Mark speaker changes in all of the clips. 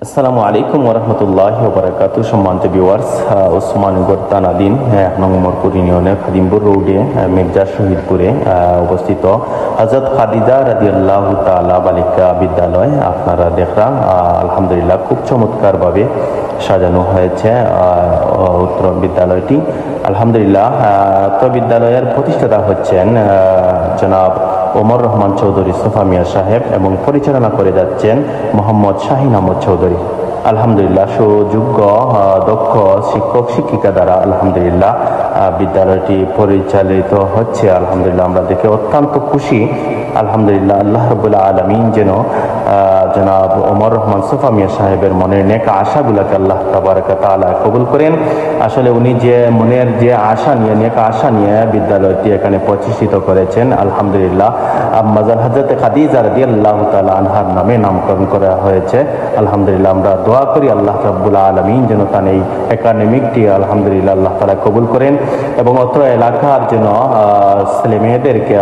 Speaker 1: আসসালামু আলাইকুম ওরহমতুল্লাহ ওবরাকাতু। সম্মানিত ভিউয়ার্স, ওসমান গোর্তানাদিন 1 নম্বর ইউনিয়নে খাদিমপুর রোডে মির্জা শহীদপুরে অবস্থিত হযরত খাদিজা রাদিয়াল্লাহু তাআলা বালিকা বিদ্যালয় আপনারা দেখলাম। আলহামদুলিল্লাহ খুব চমৎকারভাবে সাজানো হয়েছে উত্তর বিদ্যালয়টি। আলহামদুলিল্লাহ উত্তর বিদ্যালয়ের প্রতিষ্ঠাতা হচ্ছেন জনাব ওমর রহমান চৌধুরী সোফা মিয়া সাহেব এবং পরিচালনা করে যাচ্ছেন মোহাম্মদ শাহিন আহমদ চৌধুরী। আলহামদুলিল্লাহ সুযোগ্য দক্ষ শিক্ষক শিক্ষিকা দ্বারা আলহামদুলিল্লাহ বিদ্যালয়টি পরিচালিত হচ্ছে। আলহামদুলিল্লাহ আমরা দেখে অত্যন্ত খুশি। আলহামদুলিল্লাহ আল্লাহ রাব্বুল আলামিন যেন জনাব ওমর রহমান সোফা মিয়া সাহেবের মনের নেক আশাগুলোকে আল্লাহ তাবারাকা তাআলা কবুল করেন। আসলে উনি যে মনের যে আশা নিয়ে নেক আশা নিয়ে বিদ্যালয়টি এখানে প্রতিষ্ঠিত করেছেন, আলহামদুলিল্লাহ মাজার হযরত খাদিজা রাদিয়াল্লাহু তাআলা আনহার নামে নামকরণ করা হয়েছে। আলহামদুলিল্লাহ আমরা দোয়া করি আল্লাহ রাব্বুল আলামিন যেন তার এই একাডেমিকটি আলহামদুলিল্লাহ আল্লাহ তাআলা কবুল করেন এবং অত্র এলাকার যেন ছেলে মেয়েদেরকে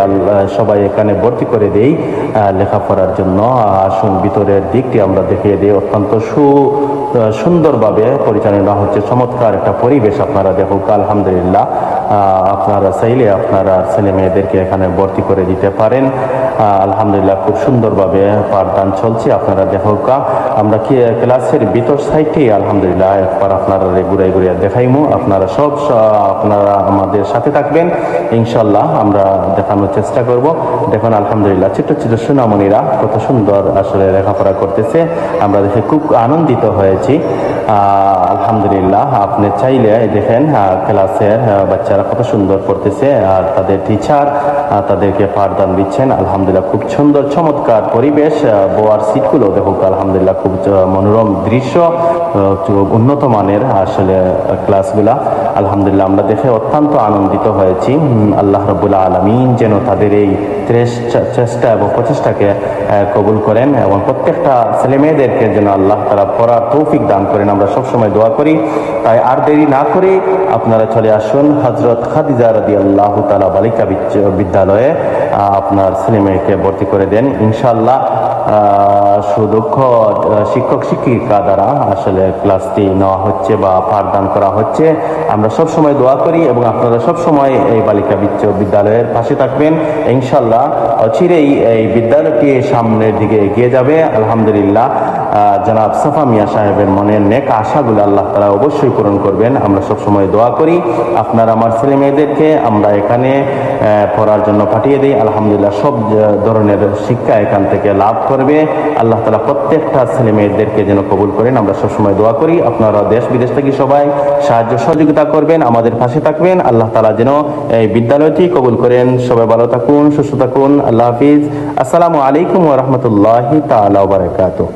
Speaker 1: সবাই এখানে ভর্তি করে দেই লেখাপড়ার জন্য। আসুন ভিতরের দিকটি আমরা দেখিয়ে দিই। অত্যন্ত সুন্দরভাবে পরিচালনা হচ্ছে, চমৎকার একটা পরিবেশ আপনারা দেখুন। আলহামদুলিল্লাহ আপনারা চাইলে আপনারা ছেলে মেয়েদেরকে এখানে ভর্তি করে দিতে পারেন। আলহামদুলিল্লাহ খুব সুন্দরভাবে পাঠদান চলছে, আপনারা দেখুন। আমরা কি ক্লাসের ভিতর সাইডেই আলহামদুলিল্লাহ একবার আপনারা ঘুরাই ঘুরিয়ে দেখাইমু। আপনারা আপনারা আমাদের সাথে থাকবেন, ইনশাল্লাহ আমরা দেখানোর চেষ্টা করব। দেখুন আলহামদুলিল্লাহ ছোট ছোট সোনামণিরা কত সুন্দর আসলে লেখাপড়া করতেছে, আমরা দেখে খুব আনন্দিত হয়েছি। আলহামদুলিল্লাহ আপনি চাইলে দেখেন ক্লাসের বাচ্চারা কত সুন্দর পড়তেছে আর তাদের টিচার তাদেরকে পাঠদান দিচ্ছেন। আলহামদুলিল্লাহ খুব সুন্দর চমৎকার পরিবেশ। বোয়ার সিটগুলো দেখুক আলহামদুলিল্লাহ খুব মনোরম দৃশ্য, উন্নত মানের আসলে ক্লাসগুলা। আলহামদুলিল্লাহ আমরা দেখে অত্যন্ত আনন্দিত হয়েছি। আল্লাহ রাব্বুল আলামিন যেন তাদের এই চেষ্টা এবং প্রচেষ্টাকে কবুল করেন এবং প্রত্যেকটা ছেলে মেয়েদেরকে যেন আল্লাহ তাআলা পড়ার তৌফিক দান করেন, আমরা সবসময় দোয়া করি। তাই আর দেরি না করে আপনারা চলে আসুন হযরত খাদিজা রাদিয়াল্লাহু তাআলা বালিকা বিদ্যালয়ে আপনার ছেলে মেয়েকে ভর্তি করে দেন। ইনশাআল্লাহ সুদক্ষ শিক্ষক শিক্ষিকা দ্বারা আসলে ক্লাসটি নেওয়া হচ্ছে বা পাঠদান করা হচ্ছে। আমরা সবসময় দোয়া করি এবং আপনারা সবসময় এই বালিকা বিদ্যালয়ের পাশে থাকবেন। ইনশাআল্লাহ অচিরেই এই বিদ্যালয়টি সামনের দিকে এগিয়ে যাবে। আলহামদুলিল্লাহ জনাব সোফা মিয়া সাহেবের মনের নেক আশাগুলো আল্লাহ তাআলা অবশ্যই পূরণ করবেন, আমরা সবসময় দোয়া করি। আপনারা আমার ছেলে মেয়েদেরকে আমরা এখানে পড়ার জন্য পাঠিয়ে দিই। আলহামদুলিল্লাহ সব ধরনের শিক্ষা এখান থেকে লাভ করবে। আল্লাহ তাআলা প্রত্যেকটা ছেলে মেয়েদেরকে যেন কবুল করেন, আমরা সবসময় দোয়া করি। আপনারা দেশ বিদেশ থেকে সবাই সাহায্য সহযোগিতা করবেন, আমাদের পাশে থাকবেন। আল্লাহ তাআলা যেন এই বিদ্যালয়টি কবুল করেন। সবাই ভালো থাকুন, সুস্থ থাকুন। আল্লাহ হাফিজ। আসসালামু আলাইকুম ওয়া রাহমাতুল্লাহি তাআলা ওয়া বারাকাতুহু।